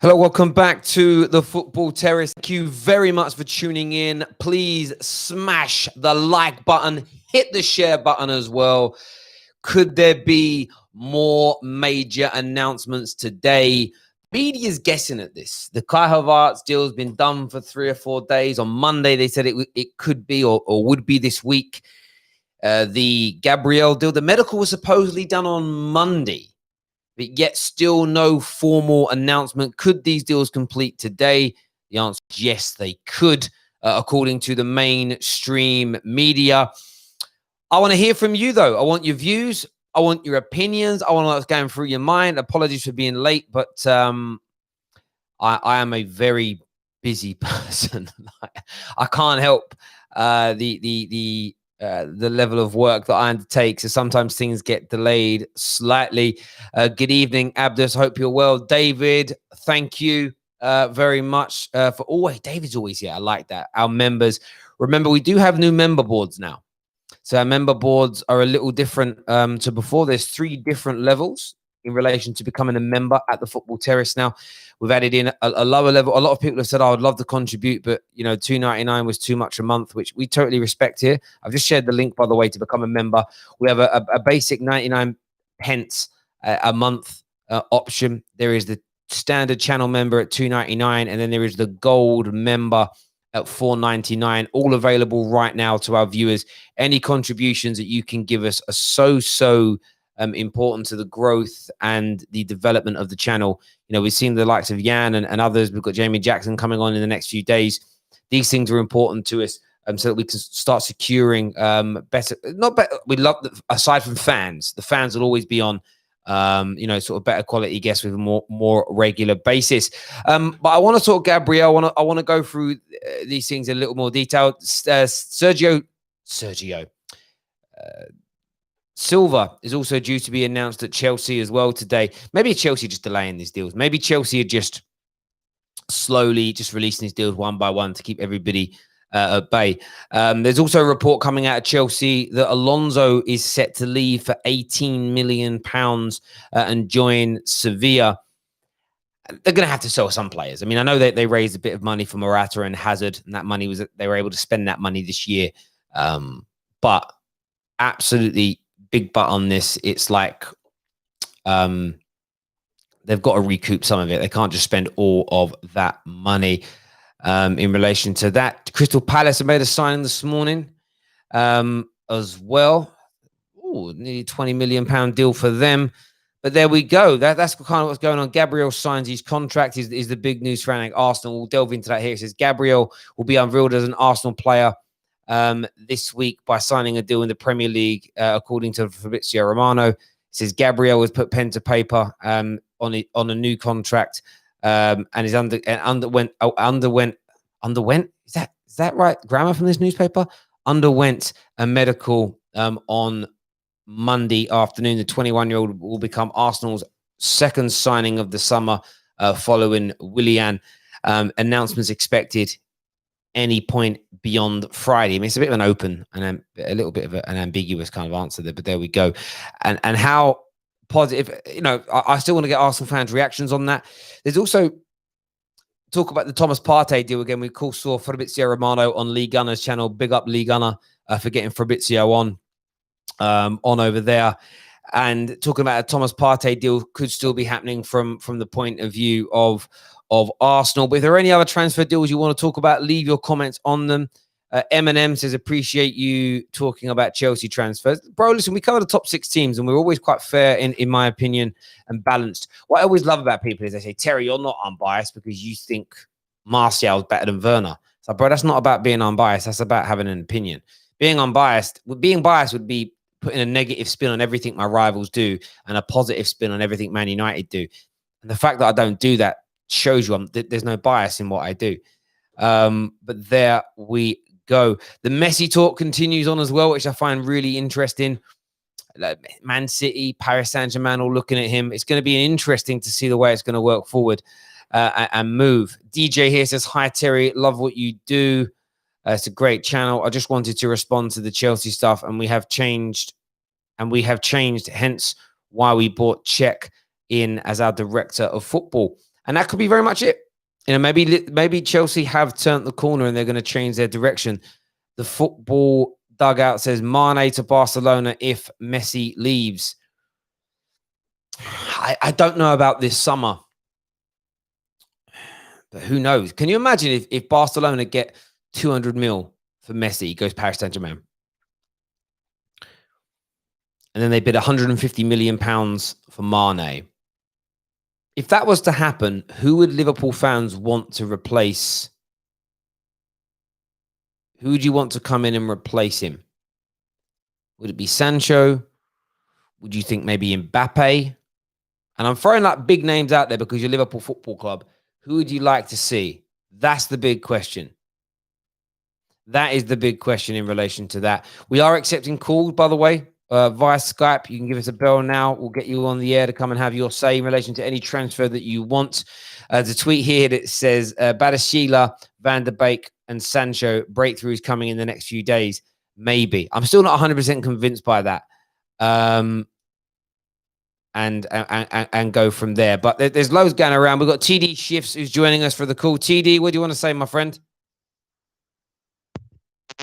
Hello, welcome back to the Football Terrace. Thank you very much for tuning in. Please smash the like button, hit the share button as well. Could there be more major announcements today? Media's guessing at this. The Kai Havertz deal has been done for 3 or 4 days. On Monday, they said it could be or would be this week. The Gabriel deal, the medical was supposedly done on Monday, but yet still no formal announcement. Could these deals complete today? The answer is yes, they could, according to the mainstream media. I want to hear from you, though. I want your views. I want your opinions. I want to know what's going through your mind. Apologies for being late, but I am a very busy person. I can't help the level of work that I undertake. So sometimes things get delayed slightly. Good evening, Abdus. Hope you're well. David, thank you very much for always. David's always here. I like that. Our members. Remember, we do have new member boards now. So our member boards are a little different to before. There's 3 different levels in relation to becoming a member at the Football Terrace now. We've added in a lower level. A lot of people have said, I would love to contribute, but, you know, $2.99 was too much a month, which we totally respect here. I've just shared the link, by the way, to become a member. We have a basic 99 pence a month option. There is the standard channel member at $2.99, and then there is the gold member at $4.99, all available right now to our viewers. Any contributions that you can give us are so important to the growth and the development of the channel. You know, we've seen the likes of Jan and others. We've got Jamie Jackson coming on in the next few days. These things are important to us so that we can start securing better. Not better. We love, aside from fans, the fans will always be on. You know, sort of better quality guests with a more regular basis. But I want to talk Gabriel. I want to go through these things in a little more detail. Sergio Silva is also due to be announced at Chelsea as well today. Maybe Chelsea just delaying these deals. Maybe Chelsea are just slowly just releasing these deals one by one to keep everybody at bay. There's also a report coming out of Chelsea that Alonso is set to leave for £18 million and join Sevilla. They're going to have to sell some players. I mean, I know that they raised a bit of money for Morata and Hazard, and that money they were able to spend that money this year. But absolutely big but on this. It's like they've got to recoup some of it. They can't just spend all of that money. In relation to that, Crystal Palace have made a signing this morning as well. Ooh, nearly £20 million deal for them. But there we go. That's kind of what's going on. Gabriel signs his contract is the big news surrounding Arsenal. We'll delve into that here. It says Gabriel will be unveiled as an Arsenal player this week by signing a deal in the Premier League, according to Fabrizio Romano. It says Gabriel has put pen to paper on a new contract. And underwent. Is that right? Grammar from this newspaper? Underwent a medical on Monday afternoon. The 21-year-old will become Arsenal's second signing of the summer, following Willian. Announcements expected any point beyond Friday. I mean, it's a bit of an open and a little bit of an ambiguous kind of answer there, but there we go. And how positive, you know, I still want to get Arsenal fans' reactions on that. There's also talk about the Thomas Partey deal again. We of course saw Fabrizio Romano on Lee Gunner's channel. Big up Lee Gunner for getting Fabrizio on over there. And talking about a Thomas Partey deal could still be happening from the point of view of Arsenal. But if there are any other transfer deals you want to talk about, leave your comments on them. Eminem says, appreciate you talking about Chelsea transfers. Bro, listen, we cover the top 6 teams and we're always quite fair, in my opinion, and balanced. What I always love about people is they say, Terry, you're not unbiased because you think Martial's better than Werner. So, bro, that's not about being unbiased. That's about having an opinion. Being biased would be putting a negative spin on everything my rivals do and a positive spin on everything Man United do. And the fact that I don't do that shows you there's no bias in what I do. But there we go. The Messi talk continues on as well, which I find really interesting. Man City, Paris Saint-Germain all looking at him. It's going to be interesting to see the way it's going to work forward and move. DJ here says, hi, Terry. Love what you do. It's a great channel. I just wanted to respond to the Chelsea stuff, and we have changed, hence why we brought Czech in as our director of football. And that could be very much it. Maybe Chelsea have turned the corner and they're going to change their direction. The football dugout says Mane to Barcelona if Messi leaves. I don't know about this summer, but who knows? Can you imagine if Barcelona get 200 mil for Messi, he goes Paris Saint-Germain, and then they bid 150 million pounds for Mane? If that was to happen, who would Liverpool fans want to replace? Who would you want to come in and replace him? Would it be Sancho? Would you think maybe Mbappe? And I'm throwing like big names out there because you're Liverpool Football Club. Who would you like to see? That's the big question. That is the big question in relation to that. We are accepting calls, by the way, via Skype. You can give us a bell now. We'll get you on the air to come and have your say in relation to any transfer that you want. There's a tweet here that says Badashila, Van der Beek and Sancho breakthroughs coming in the next few days. Maybe. I'm still not 100% convinced by that. And go from there. But there's loads going around. We've got TD Shifts who's joining us for the call. TD, what do you want to say, my friend?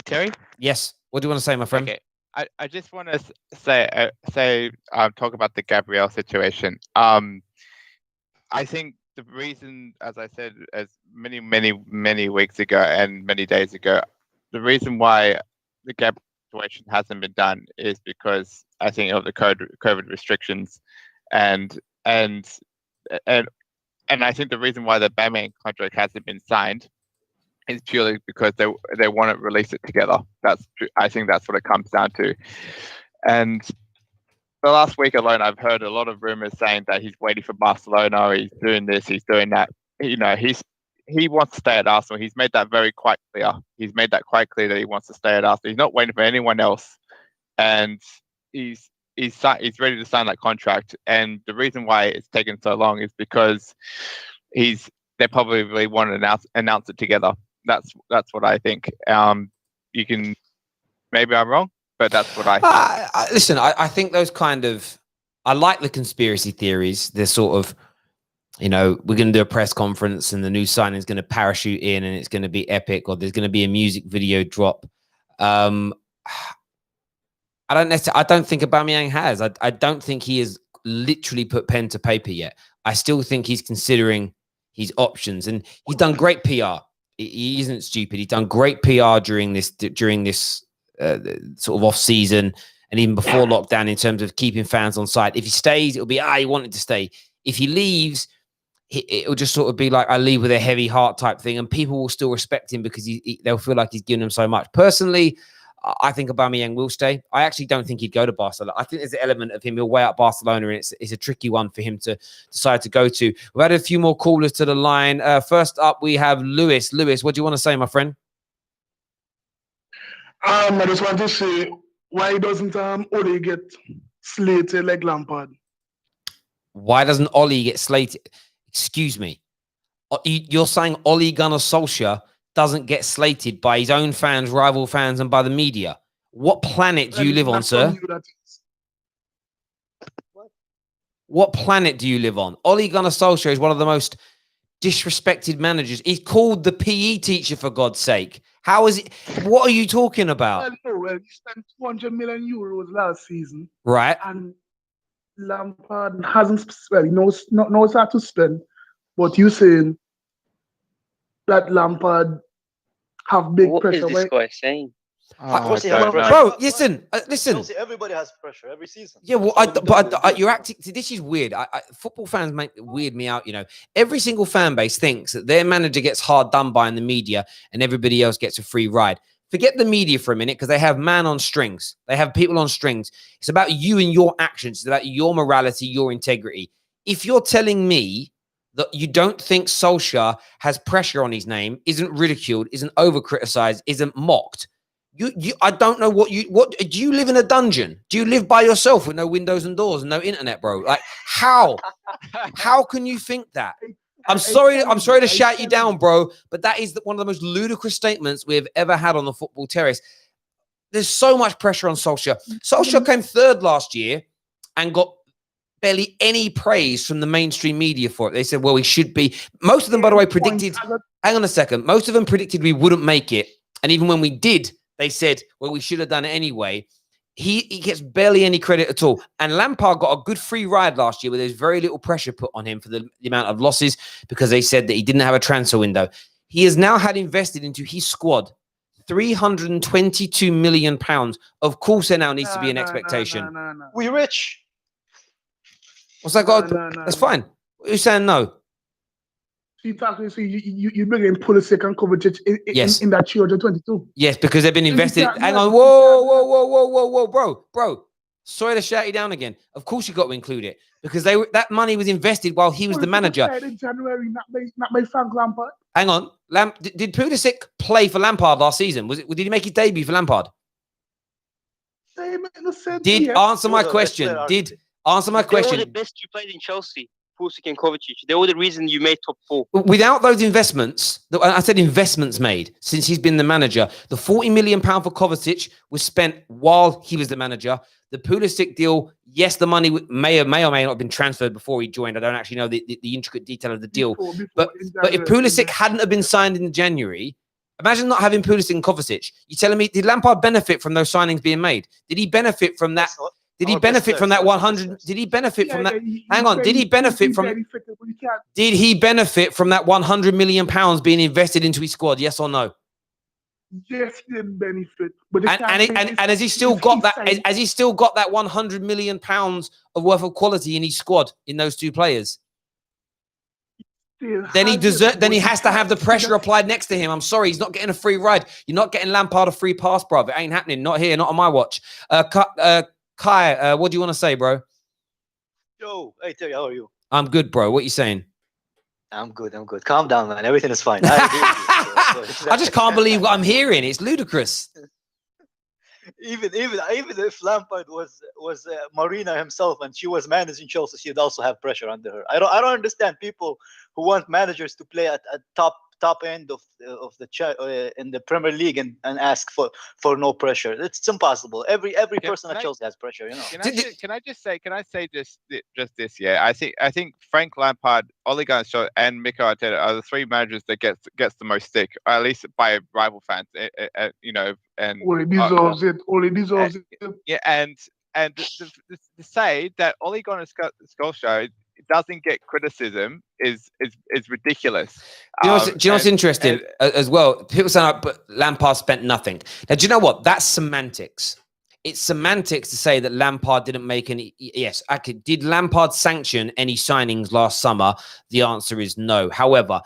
Terry? Yes. What do you want to say, my friend? Okay. I just want to talk about the Gabriel situation. I think the reason, as I said, as many weeks ago and many days ago, the reason why the Gabriel situation hasn't been done is because I think of the COVID restrictions, and I think the reason why the Batman contract hasn't been signed is purely because they want to release it together. I think that's what it comes down to. And the last week alone, I've heard a lot of rumors saying that he's waiting for Barcelona, he's doing this, he's doing that. He wants to stay at Arsenal. He's made that quite clear. He's made that quite clear that he wants to stay at Arsenal. He's not waiting for anyone else, and he's ready to sign that contract. And the reason why it's taken so long is because they probably want to announce it together. That's what I think. You can, maybe I'm wrong, but that's what I think. Listen, I think those kind of, I like the conspiracy theories. They're sort of, we're going to do a press conference and the new signing is going to parachute in and it's going to be epic, or there's going to be a music video drop. I don't think Aubameyang has. I don't think he has literally put pen to paper yet. I still think he's considering his options, and he's done great PR. He isn't stupid. He's done great PR during this sort of off season and even before lockdown in terms of keeping fans on side. If he stays, it'll be he wanted to stay. If he leaves, it'll just sort of be like I leave with a heavy heart type thing, and people will still respect him because they'll feel like he's given them so much. Personally, I think Aubameyang will stay. I actually don't think he'd go to Barcelona. I think there's an element of him. He'll weigh up Barcelona, and it's a tricky one for him to decide to go to. We've had a few more callers to the line. First up, we have Lewis. Lewis, what do you want to say, my friend? I just want to say, why doesn't Oli get slated like Lampard? Why doesn't Oli get slated? Excuse me. You're saying Ole Gunnar Solskjaer doesn't get slated by his own fans, rival fans, and by the media? What planet do you live on, sir? What planet do you live on? Ole Gunnar Solskjaer is one of the most disrespected managers. He's called the PE teacher, for God's sake. How is it? What are you talking about? Well, he spent 200 million euros last season. Right. And Lampard hasn't, he knows how to spend. But you saying that Lampard have big pressure. What is this guy saying? Bro, listen. Chelsea, everybody has pressure every season. Yeah, well, you're acting. This is weird. Football fans weird me out. Every single fan base thinks that their manager gets hard done by in the media, and everybody else gets a free ride. Forget the media for a minute, because they have man on strings. They have people on strings. It's about you and your actions. It's about your morality, your integrity. If you're telling me that you don't think Solskjaer has pressure on his name, isn't ridiculed, isn't over-criticized, isn't mocked, I don't know what do you live in a dungeon? Do you live by yourself with no windows and doors and no internet, bro? Like, how can you think that? I'm sorry to shout you down, bro, but that is one of the most ludicrous statements we have ever had on the Football Terrace. There's so much pressure on Solskjaer. Solskjaer came third last year and got barely any praise from the mainstream media for it. They said, well, he should be. Most of them, by the way, predicted. Hang on a second. Most of them predicted we wouldn't make it. And even when we did, they said, well, we should have done it anyway. He gets barely any credit at all. And Lampard got a good free ride last year where there's very little pressure put on him for the amount of losses because they said that he didn't have a transfer window. He has now had invested into his squad £322 million. Of course, there now needs to be an expectation. No. We rich. What's that got? That's fine. Who's saying no? You bring in Pulisic and Kovacic in that 322. Yes, because they've been invested. Hang on, whoa, bro. Sorry to shout you down again. Of course, you got to include it because that money was invested while he was the manager. In January, not by Frank Lampard. Hang on, did Pulisic play for Lampard last season? Did he make his debut for Lampard? Answer my question. Answer my question. They were the best you played in Chelsea. Pulisic and Kovacic. They were the reason you made top 4. Without those investments, I said investments made since he's been the manager. The £40 million for Kovacic was spent while he was the manager. The Pulisic deal, yes, the money may or may not have been transferred before he joined. I don't actually know the intricate detail of the deal. But if Pulisic hadn't have been signed in January, imagine not having Pulisic and Kovacic. You're telling me, did Lampard benefit from those signings being made? Did he benefit from that? Did he benefit from that 100? Did he benefit from that? Hang on. Did he benefit from? Did he benefit from that £100 million being invested into his squad? Yes or no? Yes, he didn't benefit. And has he still got that? Has he still got that £100 million of worth of quality in his squad in those two players? Then he has to have the pressure applied next to him. I'm sorry, he's not getting a free ride. You're not getting Lampard a free pass, bro. It ain't happening. Not here. Not on my watch. Kai, what do you want to say, bro? Yo, hey Terry, how are you? I'm good, bro. What are you saying? I'm good. Calm down, man. Everything is fine. I just can't believe what I'm hearing. It's ludicrous. Even if Lampard was Marina himself and she was managing Chelsea, she'd also have pressure under her. I don't understand people who want managers to play at top end of the in the Premier League and ask for no pressure. It's impossible. Every person at Chelsea has pressure, you know. Can I say just this? Yeah, I think Frank Lampard, Ole Gunnar Solskjaer, and Mikel Arteta are the 3 managers that gets the most stick, at least by rival fans. You know, and Ole deserves it. Yeah, and to say that Ole Gunnar Solskjaer doesn't get criticism is ridiculous. Do you know what's interesting as well? People say, but Lampard spent nothing. Now, do you know what? That's semantics. It's semantics to say that Lampard didn't make any. Yes, did Lampard sanction any signings last summer? The answer is no. However,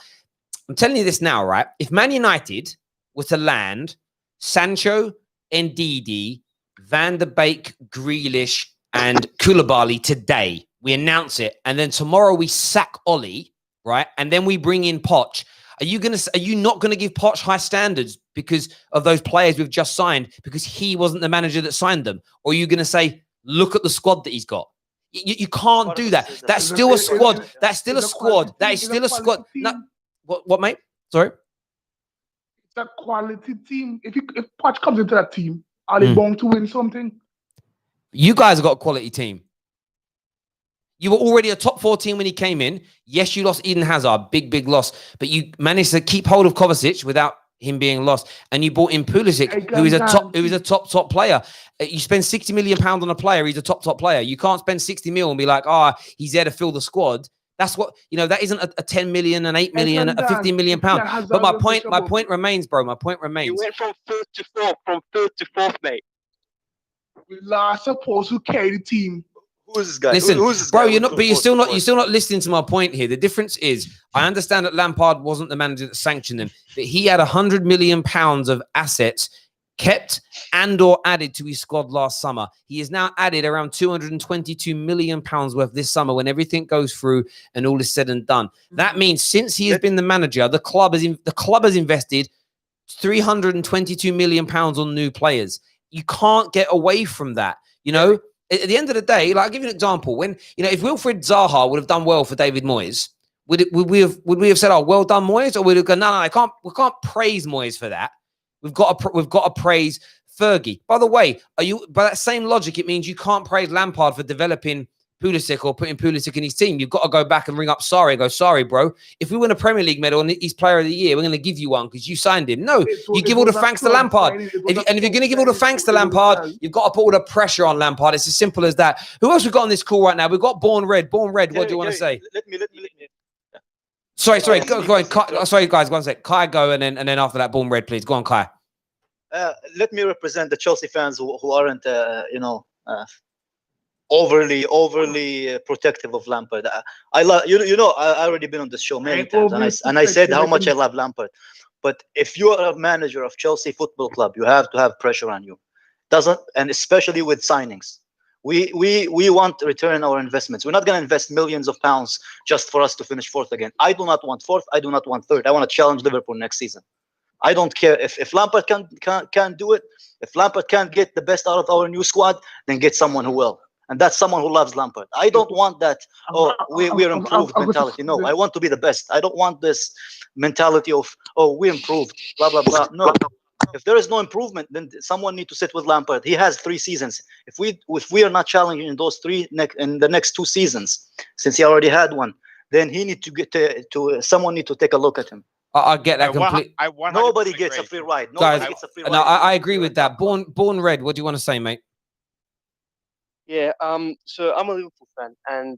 I'm telling you this now, right? If Man United were to land Sancho, Ndidi, Van der Beek, Grealish, and Koulibaly today, we announce it, and then tomorrow we sack Ollie, right? And then we bring in Poch. Are you not gonna give Poch high standards because of those players we've just signed because he wasn't the manager that signed them? Or are you gonna say, look at the squad that he's got? You can't do that. That's still a squad. That's still a squad. That is still a squad. No, what, mate? Sorry. It's a quality team. If Poch comes into that team, are they bound to win something? You guys have got a quality team. You were already a top 4 team when he came in. Yes, you lost Eden Hazard, big loss, but you managed to keep hold of Kovacic without him being lost, and you brought in Pulisic, who is a top player. You spend £60 million on a player; he's a top player. You can't spend 60 mil and be like, he's there to fill the squad. That's what that isn't a 10 million, an 8 million, a 15 million pound. But my point remains, bro. My point remains. You went from third to fourth, mate. We are supposed to carry the team. Who's this guy? Listen, who's this bro, guy? you're still not listening to my point here. The difference is, I understand that Lampard wasn't the manager that sanctioned them, but he had £100 million of assets kept and or added to his squad last summer. He has now added around £222 million worth this summer when everything goes through and all is said and done. That means since he has been the manager, the club has invested £322 million on new players. You can't get away from that, you know. At the end of the day, like, I'll give you an example. When, if Wilfried Zaha would have done well for David Moyes, would we have said, "Oh, well done, Moyes," or would we have gone, "No, we can't praise Moyes for that. We've got to praise Fergie." By the way, by that same logic, it means you can't praise Lampard for developing Pulisic or putting Pulisic in his team. You've got to go back and ring up Sarri and go, sorry, bro. If we win a Premier League medal and he's player of the year, we're going to give you one because you signed him. No, you give all the thanks to Lampard. And if you're going to give all the thanks to Lampard, you've got to put all the pressure on Lampard. It's as simple as that. Who else we got on this call right now? We've got Born Red. Born Red, what do you want to say? Let me. Sorry, go on. Kai, sorry, guys, one sec. Kai, go, and then after that, Born Red, please. Go on, Kai. Let me represent the Chelsea fans who aren't, overly protective of Lampard. I love I already been on this show many times, and I said how much I love Lampard. But if you are a manager of Chelsea Football Club, you have to have pressure on you. And especially with signings. We want to return our investments. We're not going to invest millions of pounds just for us to finish fourth again. I do not want fourth. I do not want third. I want to challenge Liverpool next season. I don't care if Lampard can't do it. If Lampard can't get the best out of our new squad, then get someone who will. And that's someone who loves Lampard. I don't want that, we're improved mentality. No, I want to be the best. I don't want this mentality of, we improved, blah, blah, blah. No. If there is no improvement, then someone need to sit with Lampard. He has 3 seasons. If we are not challenging in those 3 in the next 2 seasons, since he already had one, then he need to get to someone need to take a look at him. I get that completely. Nobody gets a free ride. Guys, no, I agree with that. Born Red, what do you want to say, mate? Yeah, so I'm a Liverpool fan, and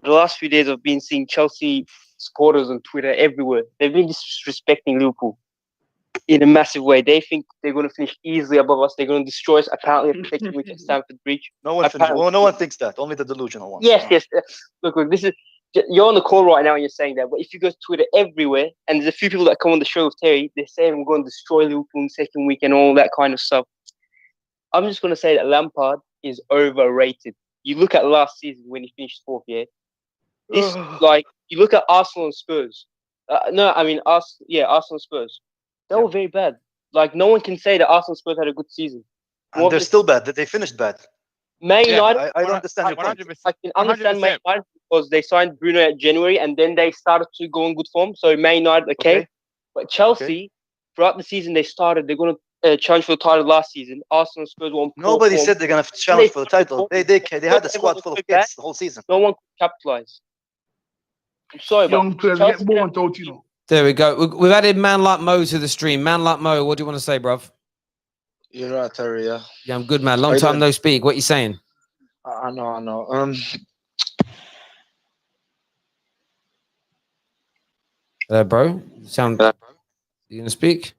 the last few days I've been seeing Chelsea supporters on Twitter everywhere. They've been disrespecting Liverpool in a massive way. They think they're going to finish easily above us. They're going to destroy us. Apparently, they're taking me to Stamford Bridge. No one thinks that. Only the delusional ones. Yes. Look, this is. You're on the call right now and you're saying that, but if you go to Twitter everywhere, and there's a few people that come on the show with Terry, they're saying we're going to destroy Liverpool in the second week and all that kind of stuff. I'm just going to say that Lampard is overrated. You look at last season when he finished 4th, yeah? You look at Arsenal and Spurs. Arsenal and Spurs. They were very bad. Like, no one can say that Arsenal and Spurs had a good season. And they're still bad. They finished bad. Man United, I don't understand your point. I can understand Man United because they signed Bruno at January and then they started to go in good form. So Man United, okay. But Chelsea, throughout the season they're going to challenge for the title last season. Arsenal and Spurs won. Nobody said they're going to challenge for the title. They had a squad full of kids the whole season. No one could capitalize. I'm sorry, young players get born out, you know. There we go. We've added Man Like Mo to the stream. Man Like Mo, what do you want to say, bruv? You're right, Terry. Yeah, I'm good, man. Long time no speak. What you saying? I know. Bro, you gonna speak?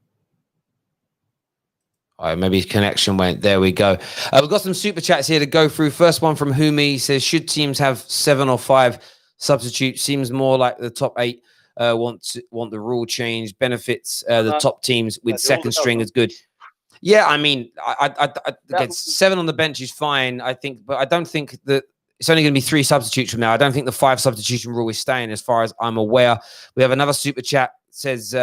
All right, maybe his connection went. There we go. We've got some super chats here to go through. First one from Humi says, should teams have 7 or 5 substitutes? Seems more like the top 8 want the rule change. Benefits the top teams with second string is good. Yeah, I mean, I 7 on the bench is fine, I think, but I don't think that it's only going to be 3 substitutes from now. I don't think the 5 substitution rule is staying, as far as I'm aware. We have another super chat says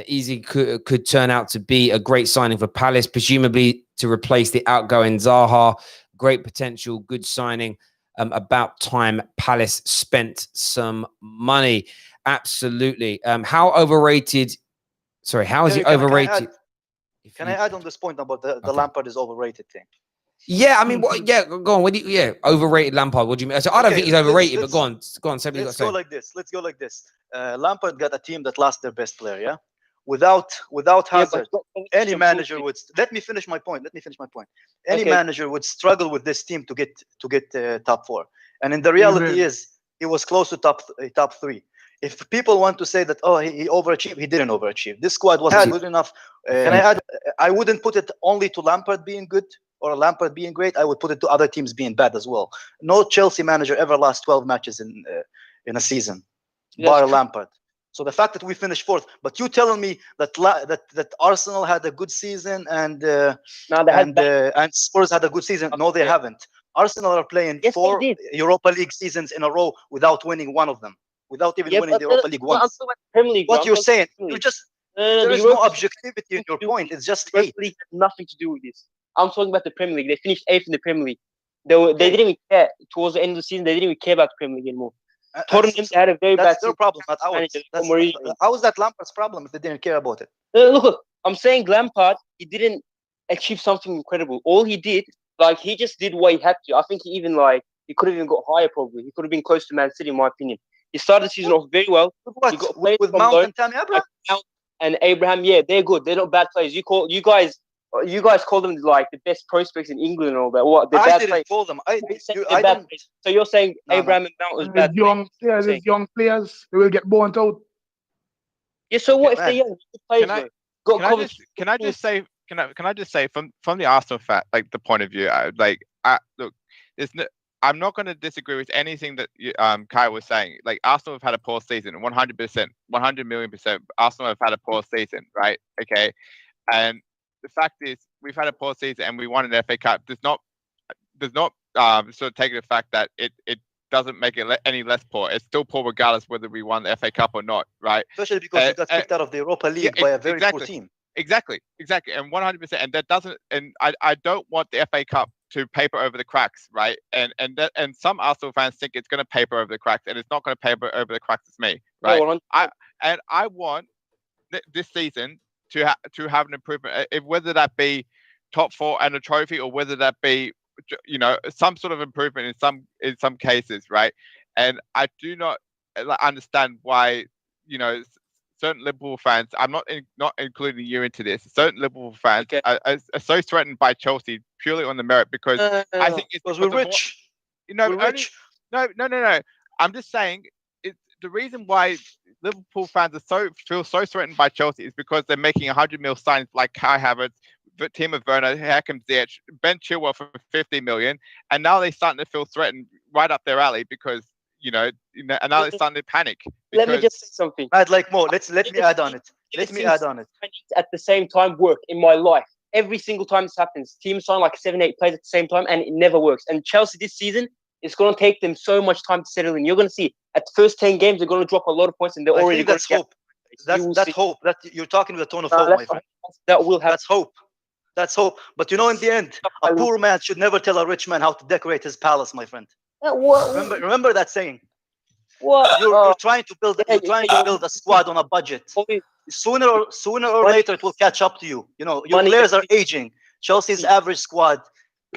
Easy could turn out to be a great signing for Palace, presumably to replace the outgoing Zaha. Great potential, good signing. About time Palace spent some money. Absolutely. How overrated? Sorry, how is he overrated? Can I add on this point about the Lampard is overrated thing? Yeah, I mean, go on. Overrated Lampard. What do you mean? So I don't think he's overrated, but go on. Say what you got to say. Let's go like this. Lampard got a team that lost their best player. Yeah, without Hazard, any manager would. Let me finish my point. Any manager would struggle with this team to get top 4. And in the reality is, he was close to top 3. If people want to say that, he overachieved, he didn't overachieve. This squad wasn't good enough. Can I add? I wouldn't put it only to Lampard being good or Lampard being great. I would put it to other teams being bad as well. No Chelsea manager ever lost 12 matches in a season, bar Lampard. So the fact that we finished 4th, but you telling me that Arsenal had a good season and Spurs had a good season? No, they haven't. Arsenal are playing 4 Europa League seasons in a row without winning one of them. Without even winning the Europa League once. What you're saying, there is no objectivity in your point. It's just hate. League has nothing to do with this. I'm talking about the Premier League. They finished 8th in the Premier League. They didn't even care. Towards the end of the season, they didn't even care about the Premier League anymore. Tottenham had a very bad That's their problem, not ours. How is that Lampard's problem if they didn't care about it? Look, I'm saying Lampard, he didn't achieve something incredible. All he did, he just did what he had to. I think he he could have even got higher probably. He could have been close to Man City, in my opinion. He started the season off very well. He got With Mount and Tammy Abraham? And Abraham, yeah, they're good. They're not bad players. You guys call them like the best prospects in England and all that. What? They're I bad didn't players. call them. So you're saying Abraham and Mount was bad young players, players? young players, they will get burnt out. Yeah. So what if they're young? Good players, Can I just say from the Arsenal like the point of view, look, I'm not going to disagree with anything that Kai was saying. Like Arsenal have had a poor season, 100%, 100 million%. Arsenal have had a poor season, right? Okay, and the fact is, we've had a poor season and we won an FA Cup. Does not sort of take the fact that it doesn't make it any less poor. It's still poor regardless whether we won the FA Cup or not, right? Especially because we got kicked out of the Europa League by a very poor team. Exactly, and 100%. And that doesn't. And I don't want the FA Cup to paper over the cracks, right? And some Arsenal fans think it's going to paper over the cracks, and it's not going to paper over the cracks. It's me, right? No, I want this season to have an improvement, whether that be top 4 and a trophy, or whether that be some sort of improvement in some cases, right? And I do not understand why certain Liverpool fans, I'm not including you into this, certain Liverpool fans are so threatened by Chelsea purely on the merit because I think it's because we're rich. We're rich. No. I'm just saying the reason why Liverpool fans feel so threatened by Chelsea is because they're making 100 mil signs like Kai Havertz, Timo Werner, Hakim Ziyech, Ben Chilwell for 50 million, and now they're starting to feel threatened right up their alley because and now they're starting to panic. Let me just say something. I'd like more. Let me add on it. Let me add on it. At the same time, work in my life. Every single time this happens, teams sign like 7-8 players at the same time, and it never works. And Chelsea this season, it's going to take them so much time to settle in. You're going to see at the first 10 games, they're going to drop a lot of points, and they're already going to hope. That's hope. That you're talking with a tone of hope, my friend. That will happen. That's hope. That's hope. But in the end, a poor man should never tell a rich man how to decorate his palace, my friend. Remember that saying. What? You're trying to build a squad on a budget. Sooner or later, it will catch up to you. Your players are aging. Chelsea's average squad,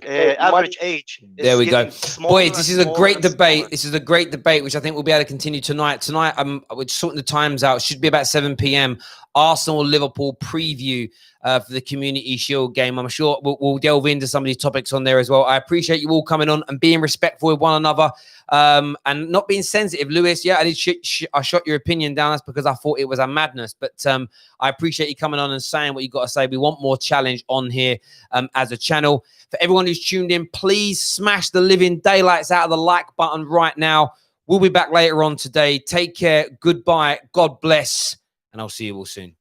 average age. There we go. Boys, this is a great debate. Smaller. This is a great debate, which I think we'll be able to continue tonight. Tonight, we're sorting the times out. Should be about 7 p.m. Arsenal-Liverpool preview for the Community Shield game. I'm sure we'll delve into some of these topics on there as well. I appreciate you all coming on and being respectful with one another and not being sensitive. Lewis, yeah, I shot your opinion down. That's because I thought it was a madness. But I appreciate you coming on and saying what you got to say. We want more challenge on here as a channel. For everyone who's tuned in, please smash the living daylights out of the like button right now. We'll be back later on today. Take care. Goodbye. God bless. And I'll see you all soon.